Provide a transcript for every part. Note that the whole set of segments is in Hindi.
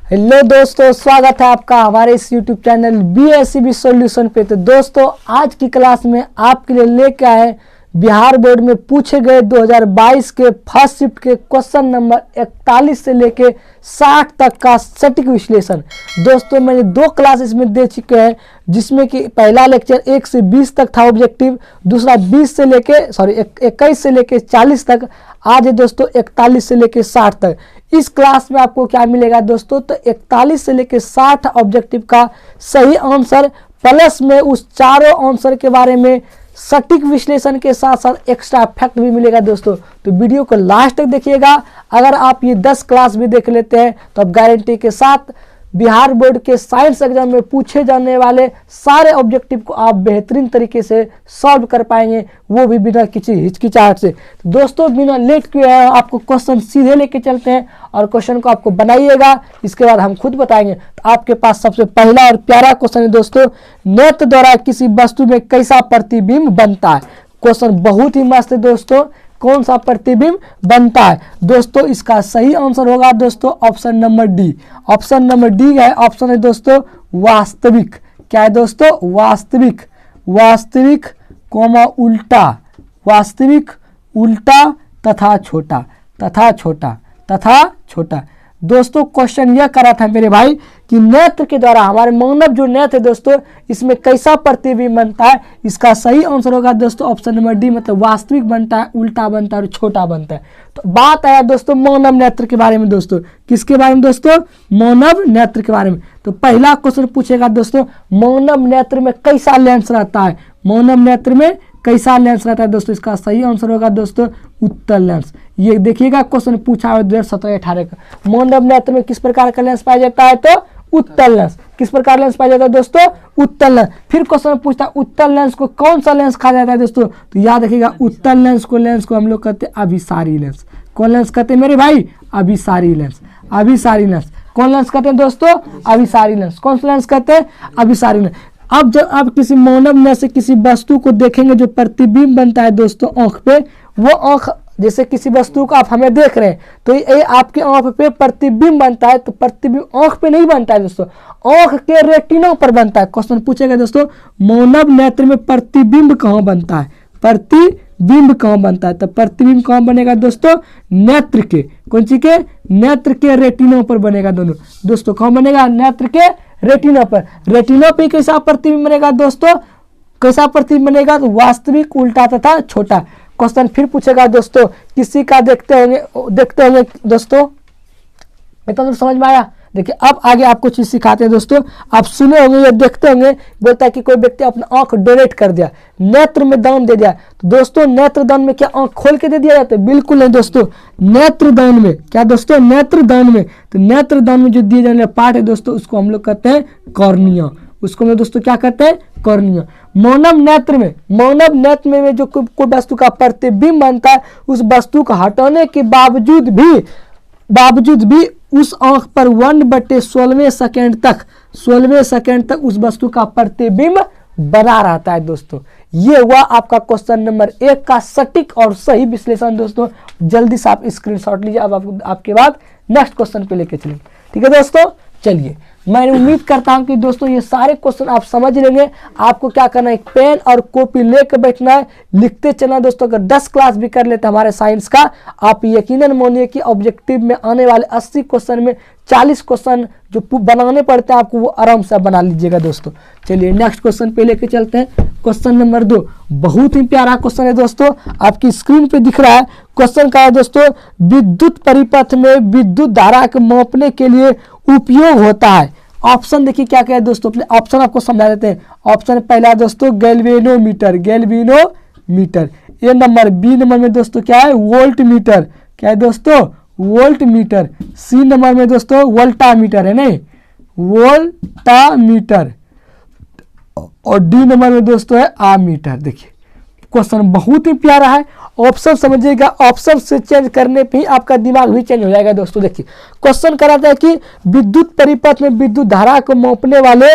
हेलो दोस्तों, स्वागत है आपका हमारे इस YouTube चैनल BSCB सॉल्यूशन पे। तो दोस्तों, आज की क्लास में आपके लिए लेके आए बिहार बोर्ड में पूछे गए 2022 के फर्स्ट शिफ्ट के क्वेश्चन नंबर 41 से लेके 60 तक का सटीक विश्लेषण। दोस्तों, मैंने 2 क्लास इसमें दे चुके हैं, जिसमें कि पहला लेक्चर 1 से 20 तक था ऑब्जेक्टिव, दूसरा 21 से लेके 40 तक। आज है दोस्तों 41 से लेके 60 तक। इस क्लास में आपको क्या मिलेगा दोस्तों, तो 41 से लेके 60 ऑब्जेक्टिव का सही आंसर प्लस में उस चारों आंसर के बारे में सटीक विश्लेषण के साथ साथ एक्स्ट्रा फैक्ट भी मिलेगा दोस्तों। तो वीडियो को लास्ट तक देखिएगा। अगर आप ये 10 क्लास भी देख लेते हैं तो आप गारंटी के साथ बिहार बोर्ड के साइंस एग्जाम में पूछे जाने वाले सारे ऑब्जेक्टिव को आप बेहतरीन तरीके से सॉल्व कर पाएंगे, वो भी बिना किसी हिचकिचाहट से। तो दोस्तों, बिना लेट किए आपको क्वेश्चन सीधे लेके चलते हैं और क्वेश्चन को आपको बनाइएगा, इसके बाद हम खुद बताएंगे। तो आपके पास सबसे पहला और प्यारा क्वेश्चन है दोस्तों, नेत्र द्वारा किसी वस्तु में कैसा प्रतिबिंब बनता है। क्वेश्चन बहुत ही मस्त है दोस्तों। कौन सा प्रतिबिंब बनता है दोस्तों? इसका सही आंसर होगा दोस्तों option number D. Option number D है, ऑप्शन है दोस्तों वास्तविक। क्या है दोस्तों? वास्तविक। वास्तविक कॉमा उल्टा, वास्तविक उल्टा तथा छोटा, तथा छोटा, तथा छोटा। दोस्तों, क्वेश्चन यह करा था मेरे भाई कि नेत्र के द्वारा हमारे मानव जो नेत्र है दोस्तों, इसमें कैसा प्रतिबिंब बनता है। इसका सही आंसर होगा दोस्तों ऑप्शन नंबर डी, मतलब वास्तविक बनता है, उल्टा बनता है और छोटा बनता है। तो बात आया दोस्तों मानव नेत्र के बारे में। दोस्तों, किसके बारे में दोस्तों? मानव नेत्र के बारे में। तो पहला क्वेश्चन पूछेगा दोस्तों, मानव नेत्र में कैसा लेंस रहता है। मानव नेत्र में कैसा लेंस रहता है दोस्तों? इसका सही आंसर होगा दोस्तों उत्तल लेंस। ये देखिएगा क्वेश्चन पूछा है 2017-18 का। मानव नेत्र में किस प्रकार का लेंस पाया जाता है? तो उत्तल लेंस। किस प्रकार लेंस पाया जाता है दोस्तों? उत्तल लेंस। फिर क्वेश्चन पूछता है उत्तल लेंस को कौन सा लेंस कहा जाता है दोस्तों? तो याद रखिएगा उत्तल लेंस को हम लोग कहते हैं अभिसारी लेंस। कौन लेंस कहते हैं मेरे भाई? अभिसारी लेंस। अभिसारी लेंस। कौन लेंस कहते हैं दोस्तों? अभिसारी लेंस। कौन सा लेंस कहते हैं? अभिसारी लेंस। अब जब आप किसी मानव में से किसी वस्तु को देखेंगे, जो प्रतिबिंब बनता है दोस्तों आंख पे, वो आंख जैसे किसी वस्तु को आप हमें देख रहे हैं तो ये आपके आंख पे प्रतिबिंब बनता है। तो प्रतिबिंब आंख पे नहीं बनता है दोस्तों, आंख के रेटिना पर बनता है। क्वेश्चन पूछेगा दोस्तों, मानव नेत्र में प्रतिबिंब कहाँ बनता है? प्रतिबिंब कहाँ बनता है? तो प्रतिबिंब कहाँ बनेगा दोस्तों? नेत्र के, कौन सी के? नेत्र के रेटिना पर बनेगा दोनों दोस्तों। कहाँ बनेगा? नेत्र के रेटिना पर। रेटिना पे कैसा प्रतिबिंब बनेगा दोस्तों? कैसा प्रतिबिंब बनेगा? तो वास्तविक, उल्टा तथा छोटा। क्वेश्चन फिर पूछेगा दोस्तों, किसी का देखते होंगे दोस्तों। इतना तो समझ में आया। देखिए, अब आगे आपको चीज सिखाते हैं दोस्तों। आप सुने होंगे या देखते होंगे, बोलता है कि कोई व्यक्ति अपना आंख डोनेट कर दिया, नेत्र में दान दे दिया। तो दोस्तों, नेत्र दान में क्या आंख खोल के दे दिया जाता है? बिल्कुल नहीं दोस्तों। नेत्र दान में क्या दोस्तों? नेत्र दान में, तो नेत्र दान में जो दिए जाने वाला पार्ट है दोस्तों, उसको हम लोग कहते हैं कॉर्निया। उसको हम दोस्तों क्या कहते हैं? कॉर्निया। मानव नेत्र में जो कोई वस्तु का प्रतिबिंब बनता है, उस वस्तु को हटाने के बावजूद भी उस आंख पर 1/16 सेकेंड तक उस वस्तु का प्रतिबिंब बना रहता है दोस्तों। ये हुआ आपका क्वेश्चन नंबर 1 का सटीक और सही विश्लेषण दोस्तों। जल्दी से आप स्क्रीनशॉट लीजिए। अब आपके बाद नेक्स्ट क्वेश्चन पे लेके चलेंगे। ठीक है दोस्तों, चलिए। मैं उम्मीद करता हूं कि दोस्तों ये सारे क्वेश्चन आप समझ लेंगे। आपको क्या करना है, एक पेन और कॉपी लेकर बैठना है, लिखते चलना दोस्तों। अगर 10 क्लास भी कर लेते हैं हमारे साइंस का, आप यकीनन मानिए कि ऑब्जेक्टिव में आने वाले 80 क्वेश्चन में 40 क्वेश्चन जो बनाने पड़ते हैं आपको, वो आराम से बना लीजिएगा दोस्तों। चलिए नेक्स्ट क्वेश्चन पे लेके चलते हैं। क्वेश्चन नंबर 2 बहुत ही प्यारा क्वेश्चन है दोस्तों, आपकी स्क्रीन पे दिख रहा है। क्वेश्चन का है दोस्तों, विद्युत परिपथ में विद्युत धारा को मापने के लिए उपयोग होता है। ऑप्शन देखिए क्या क्या है दोस्तों, ऑप्शन आपको समझा देते हैं। ऑप्शन पहला दोस्तों गैल्वेनोमीटर। ए नंबर। बी नंबर में दोस्तों क्या है? Volt meter. क्या है दोस्तों? Volt meter. सी नंबर में दोस्तों वोल्टामीटर है, नहीं, वोल्टामीटर। और डी नंबर में दोस्तों है आमीटर। देखिए क्वेश्चन बहुत ही प्यारा है। ऑप्शन समझिएगा, ऑप्शन से चेंज करने पे ही आपका दिमाग भी चेंज हो जाएगा दोस्तों। देखिए क्वेश्चन कराता है कि विद्युत परिपथ में विद्युत धारा को मापने वाले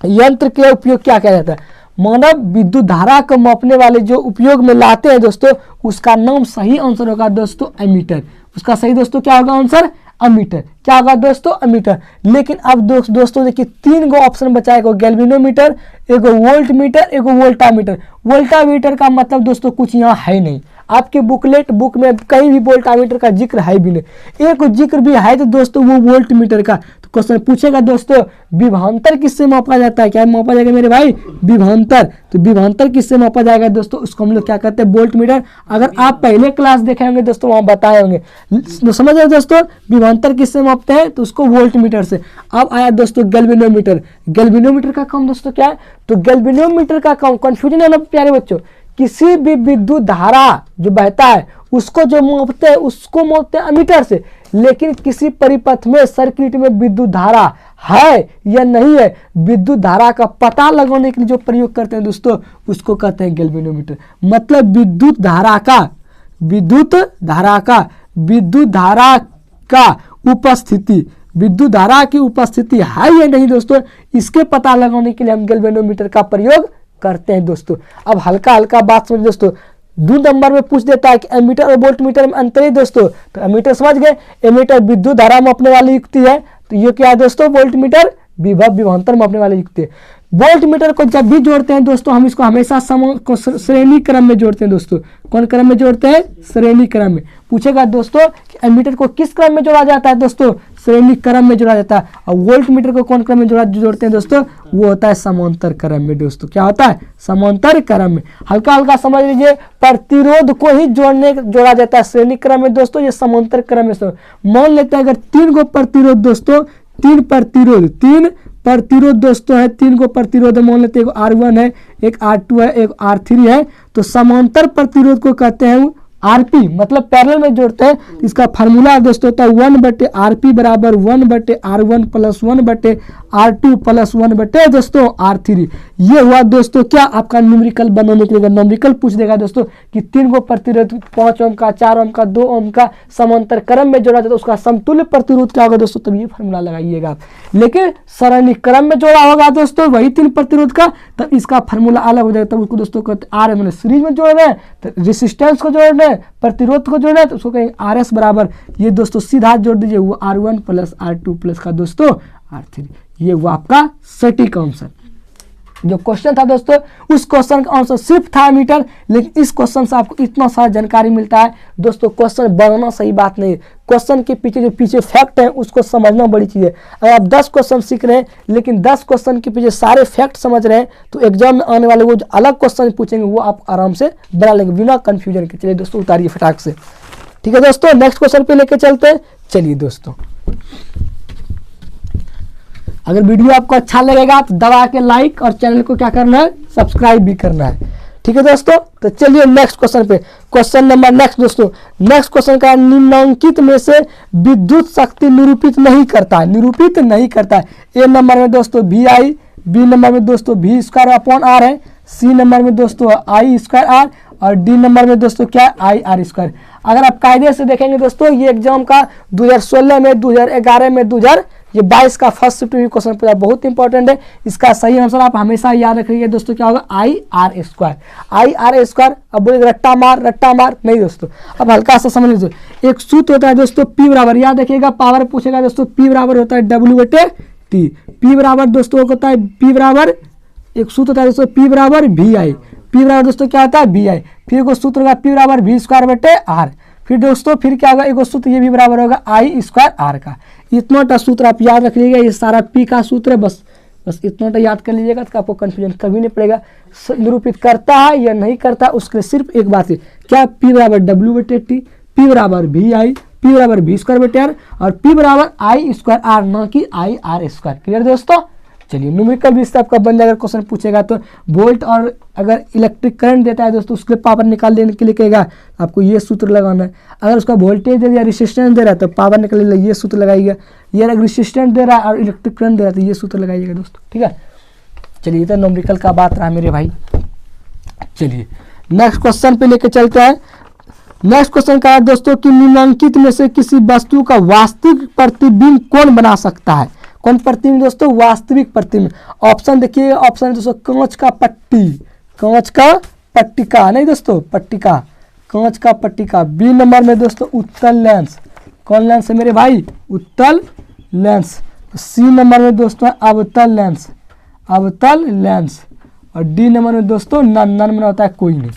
यंत्र के उपयोग क्या किया जाता है। मानव विद्युत धारा को मापने वाले जो उपयोग में लाते हैं दोस्तों, उसका नाम सही आंसर होगा दोस्तों एमीटर। उसका सही दोस्तों क्या होगा आंसर? अमीटर। क्या होगा दोस्तों? अमीटर। लेकिन अब दोस्तों देखिए 3 गो ऑप्शन बचा है, एगो गैल्वेनोमीटर, एगो वोल्ट मीटर, एगो वोल्टामीटर। वोल्टामीटर का मतलब दोस्तों कुछ यहाँ है नहीं, आपके बुक में कहीं भी वोल्टामीटर का जिक्र है भी नहीं। एक जिक्र भी है तो दोस्तों वो वोल्ट मीटर का। तो क्वेश्चन पूछेगा दोस्तों विभवांतर किससे मापा जाता है? क्या मापा जाएगा मेरे भाई? विभवांतर। तो विभवांतर किससे मापा जाएगा दोस्तों? उसको हम लोग क्या कहते हैं? Volt meter. अगर आप पहले क्लास देखे होंगे दोस्तों वहाँ बताए होंगे। समझ रहे दोस्तों विभवांतर किससे मापते हैं? तो उसको वोल्ट मीटर से। अब आया दोस्तों गैल्वेनोमीटर। गैल्वेनोमीटर का काम दोस्तों क्या है? तो गैल्वेनोमीटर का काम, कंफ्यूजन है ना प्यारे बच्चों, किसी भी विद्युत धारा जो बहता है उसको जो मापते हैं उसको मापते हैं अमीटर से। लेकिन किसी परिपथ में सर्किट में विद्युत धारा है या नहीं है, विद्युत धारा का पता लगाने के लिए जो प्रयोग करते हैं दोस्तों उसको कहते हैं गैल्वेनोमीटर। मतलब विद्युत धारा का उपस्थिति, विद्युत धारा की उपस्थिति है या नहीं दोस्तों, इसके पता लगाने के लिए हम गैल्वेनोमीटर का प्रयोग करते हैं दोस्तों। अब हल्का हल्का बात समझ दोस्तों, 2 नंबर में पूछ देता है कि एमीटर और वोल्ट मीटर में अंतर है दोस्तों। तो एमीटर समझ गए, एमीटर विद्युत धारा मापने वाली युक्ति है। तो ये क्या है दोस्तों? वोल्ट मीटर विभवांतर मापने वाली युक्ति है। वोल्ट मीटर को जब भी जोड़ते हैं दोस्तों हम इसको हमेशा श्रेणी क्रम में जोड़ते हैं दोस्तों। कौन क्रम में जोड़ते हैं? श्रेणी क्रम में। पूछेगा दोस्तों कि एमीटर को किस क्रम में जोड़ा जाता है दोस्तों? श्रेणी क्रम में जोड़ा जाता है। और वोल्ट मीटर को कौन क्रम में जोड़ते हैं दोस्तों? वो होता है समांतर क्रम में दोस्तों। क्या होता है? समांतर क्रम में। हल्का हल्का समझ लीजिए, प्रतिरोध को ही जोड़ा जाता है श्रेणी क्रम में दोस्तों, ये समांतर क्रम में। मान लेते हैं अगर 3 गो प्रतिरोध दोस्तों, 3 प्रतिरोध दोस्तों है, 3 गो प्रतिरोध मान लेते हैं, एक R1 है, एक R2 है, एक R3 है। तो समांतर प्रतिरोध को कहते हैं आरपी, मतलब पैरेलल में जोड़ते हैं। इसका फार्मूला दोस्तों होता है 1/RP बराबर 1/R1 प्लस 1/R2 प्लस 1/ दोस्तों R3। ये हुआ दोस्तों क्या आपका न्यूमेरिकल बनाने के लिए। न्यूमेरिकल पूछ देगा दोस्तों कि 3 गो प्रतिरोध 5 ओम का, 4 ओम का, 2 ओम का समांतर क्रम में जोड़ा जाता है, उसका समतुल्य प्रतिरोध क्या होगा दोस्तों? तब ये फार्मूला लगाइएगा। लेकिन सरणी क्रम में जोड़ा होगा दोस्तों वही 3 प्रतिरोध का, तब इसका फार्मूला अलग हो जाएगा। तब उसको दोस्तों कहते आर मैंने सीरीज में जोड़ रहे हैं, तो रेसिस्टेंस को जोड़ रहे हैं, प्रतिरोध को जोड़ना है, तो उसको कहेंगे RS बराबर, ये दोस्तों सीधा जोड़ दीजिए, वो R1 प्लस R2 प्लस का दोस्तों R3। ये वो आपका सटीक आंसर। जो क्वेश्चन था दोस्तों उस क्वेश्चन का आंसर सिर्फ था मीटर, लेकिन इस क्वेश्चन से आपको इतना सारा जानकारी मिलता है दोस्तों। क्वेश्चन बनाना सही बात नहीं है, क्वेश्चन के पीछे जो फैक्ट है उसको समझना बड़ी चीज़ है। अगर आप 10 क्वेश्चन सीख रहे हैं लेकिन 10 क्वेश्चन के पीछे सारे फैक्ट समझ रहे हैं, तो एग्जाम में आने वाले वो जो अलग क्वेश्चन पूछेंगे वो आप आराम से बना लेंगे बिना कन्फ्यूजन के। चलिए दोस्तों उतारिए फटाक से। ठीक है दोस्तों, नेक्स्ट क्वेश्चन पे लेके चलते हैं। चलिए दोस्तों, अगर वीडियो आपको अच्छा लगेगा तो दबा के लाइक और चैनल को क्या करना है? सब्सक्राइब भी करना है। ठीक है दोस्तों, तो चलिए नेक्स्ट क्वेश्चन पे। क्वेश्चन नंबर नेक्स्ट दोस्तों, नेक्स्ट क्वेश्चन का निम्नलिखित में से विद्युत शक्ति निरूपित नहीं करता है। ए नंबर में दोस्तों VI, बी नंबर में दोस्तों V²/R है, सी नंबर में दोस्तों I²R और डी नंबर में दोस्तों क्या है? IR²। अगर आप कायदे से देखेंगे दोस्तों ये एग्जाम का 2016 में, 2011 में, 2022 का फर्स्ट शिफ्ट में क्वेश्चन पूछा, बहुत इंपॉर्टेंट है। इसका सही आंसर आप हमेशा याद रखिए दोस्तों, क्या होगा? IR²। अब बोले रट्टा मार नहीं दोस्तों, अब हल्का सा समझ लीजिए। एक सूत्र होता है दोस्तों P बराबर, याद रखिएगा, पावर पूछेगा दोस्तों, P बराबर होता है W/T। P बराबर दोस्तों होता है, P बराबर एक सूत्र होता है दोस्तों P बराबर VI। P बराबर दोस्तों क्या होता है? VI। फिर को सूत्र होगा P बराबर V²/R। फिर दोस्तों फिर क्या होगा? एक सूत्र ये भी बराबर होगा I²R का। इतना सूत्र आप याद रख लीजिएगा, ये सारा P का सूत्र है, बस इतना याद कर लीजिएगा तो आपको कंफ्यूजन कभी नहीं पड़ेगा। निरूपित करता है या नहीं करता उसके सिर्फ एक बात है, क्या? P बराबर W/T, P बराबर VI, P बराबर V²/R और P बराबर I²R, ना कि IR²। क्लियर दोस्तों? चलिए न्यूमेरिकल भी इससे आपका बन जाएगा। क्वेश्चन पूछेगा तो वोल्ट और अगर इलेक्ट्रिक करंट देता है दोस्तों उसके पावर निकालने के लिए कहेगा आपको ये सूत्र लगाना है। अगर उसका वोल्टेज दे दिया, रेसिस्टेंस दे रहा है तो पावर निकालने के लिए ये सूत्र लगाइएगा। ये अगर रेसिस्टेंस दे रहा है और इलेक्ट्रिक करंट दे रहा है तो ये सूत्र लगाइएगा दोस्तों। ठीक है, चलिए तो न्यूमेरिकल का बात रहा मेरे भाई। चलिए नेक्स्ट क्वेश्चन पे लेके चलते हैं। नेक्स्ट क्वेश्चन का है दोस्तों कि निम्नलिखित में से किसी वस्तु का वास्तविक प्रतिबिंब कौन बना सकता है? कौन प्रतिबिंब दोस्तों? वास्तविक प्रतिबिंब। ऑप्शन देखिए, ऑप्शन दोस्तों कांच का पट्टिका नहीं दोस्तों, पट्टिका, कांच का पट्टिका। बी नंबर में दोस्तों उत्तल लेंस। कौन लेंस है मेरे भाई? उत्तल लेंस। सी नंबर में दोस्तों अवतल लेंस, अवतल लेंस। और डी नंबर में दोस्तों नन में होता है कोई नहीं।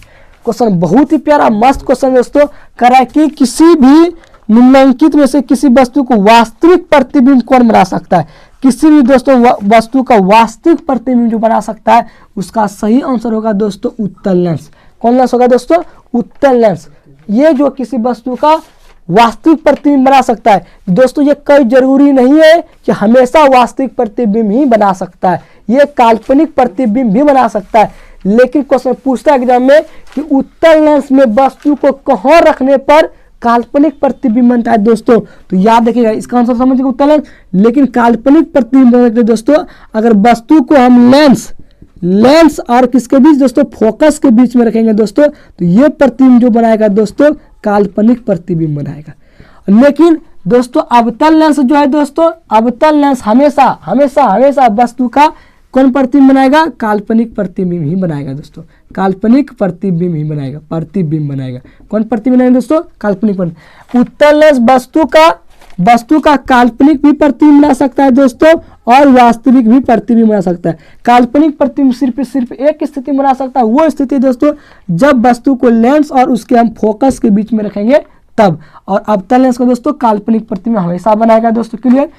क्वेश्चन बहुत ही प्यारा मस्त क्वेश्चन दोस्तों कर है कि किसी भी निम्नलिखित में से किसी वस्तु को वास्तविक प्रतिबिंब कौन बना सकता है। किसी भी दोस्तों वस्तु का वास्तविक प्रतिबिंब जो बना सकता है उसका सही आंसर होगा दोस्तों उत्तल लेंस। कौन लेंस होगा दोस्तों? उत्तल लेंस। ये जो किसी वस्तु का वास्तविक प्रतिबिंब बना सकता है दोस्तों, ये कोई जरूरी नहीं है कि हमेशा वास्तविक प्रतिबिंब ही बना सकता है, ये काल्पनिक प्रतिबिंब भी बना सकता है। लेकिन क्वेश्चन पूछता है एग्जाम में कि उत्तल लेंस में वस्तु को कहाँ रखने पर काल्पनिक प्रतिबिंब बनता है दोस्तों। तो याद रखिएगा इसका आंसर समझिएगा उत्तल लेंस। लेकिन काल्पनिक प्रतिबिंब बनने के लिए दोस्तों अगर वस्तु को हम लेंस और किसके बीच दोस्तों, फोकस के बीच में रखेंगे दोस्तों, तो ये प्रतिबिंब जो बनाएगा दोस्तों काल्पनिक प्रतिबिंब बनाएगा। लेकिन दोस्तों अवतल लेंस जो है दोस्तों, अवतल लेंस हमेशा हमेशा हमेशा वस्तु का कौन प्रतिबिंब बनाएगा? काल्पनिक प्रतिबिंब ही बनाएगा दोस्तों, काल्पनिक प्रतिबिंब ही बनाएगा, प्रतिबिंब बनाएगा। कौन प्रतिबिंब बनाएगा दोस्तों? काल्पनिक प्रतिबिंब। उत्तल लेंस वस्तु का काल्पनिक भी प्रतिबिंब बना सकता है दोस्तों और वास्तविक भी प्रतिबिंब बना सकता है। काल्पनिक प्रतिबिंब सिर्फ एक स्थिति बना सकता है, वो स्थिति दोस्तों जब वस्तु को लेंस और उसके हम फोकस के बीच में रखेंगे तब। और अवतल लेंस को दोस्तों काल्पनिक प्रतिबिंब हमेशा बनाएगा दोस्तों। क्लियर?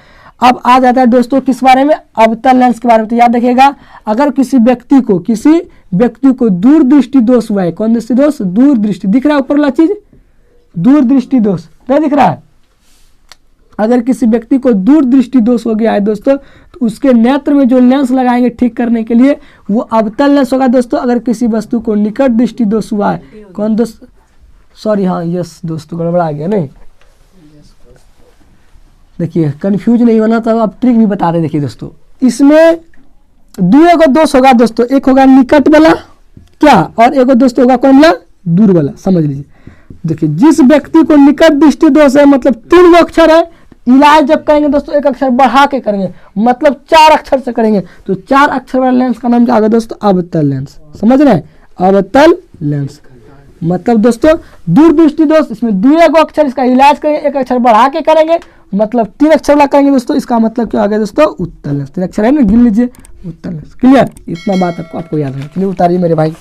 अब आ जाता है दोस्तों किस बारे में? अवतल लेंस के बारे में। तो याद रखिएगा अगर किसी व्यक्ति को दूरदृष्टि दोष हुआ है, कौन दृष्टि दोष? दूरदृष्टि। दिख रहा है ऊपर वाला चीज? दूरदृष्टि दोष नहीं दिख रहा है? अगर किसी व्यक्ति को दूरदृष्टि दोष हो गया है दोस्तों तो उसके नेत्र में जो लेंस लगाएंगे ठीक करने के लिए वो अवतल लेंस होगा दोस्तों। अगर किसी वस्तु को निकट दृष्टि दोष हुआ है, कौन दोस्त? सॉरी, हाँ यस दोस्तों गड़बड़ा गया नहीं। देखिए कंफ्यूज नहीं होना, तो अब ट्रिक भी बता रहे। देखिए दोस्तों इसमें दो को दोष होगा दोस्तों, एक होगा निकट वाला क्या और एक दोस्तों होगा कौन वाला? दूर वाला। समझ लीजिए। देखिए जिस व्यक्ति को निकट दृष्टि दोष है मतलब 3 अक्षर है, इलाज जब करेंगे दोस्तों 1 अक्षर बढ़ा के करेंगे, मतलब 4 अक्षर से करेंगे, तो 4 अक्षर वाले लेंस का नाम क्या होगा दोस्तों? अवतल लेंस। समझ रहे हैं? अवतल लेंस मतलब दोस्तों दूरदृष्टि दोष, इसमें 2 अक्षर इसका इलाज करेंगे, 1 अक्षर बढ़ा के करेंगे, मतलब 3 अक्षर वाला करेंगे दोस्तों। इसका मतलब क्या आ गया दोस्तों? उत्तल लेंस। 3 अक्षर है ना, गिन लीजिए उत्तल लेंस। क्लियर? इतना बात आपको याद है। चलिए उतारिए मेरे भाई।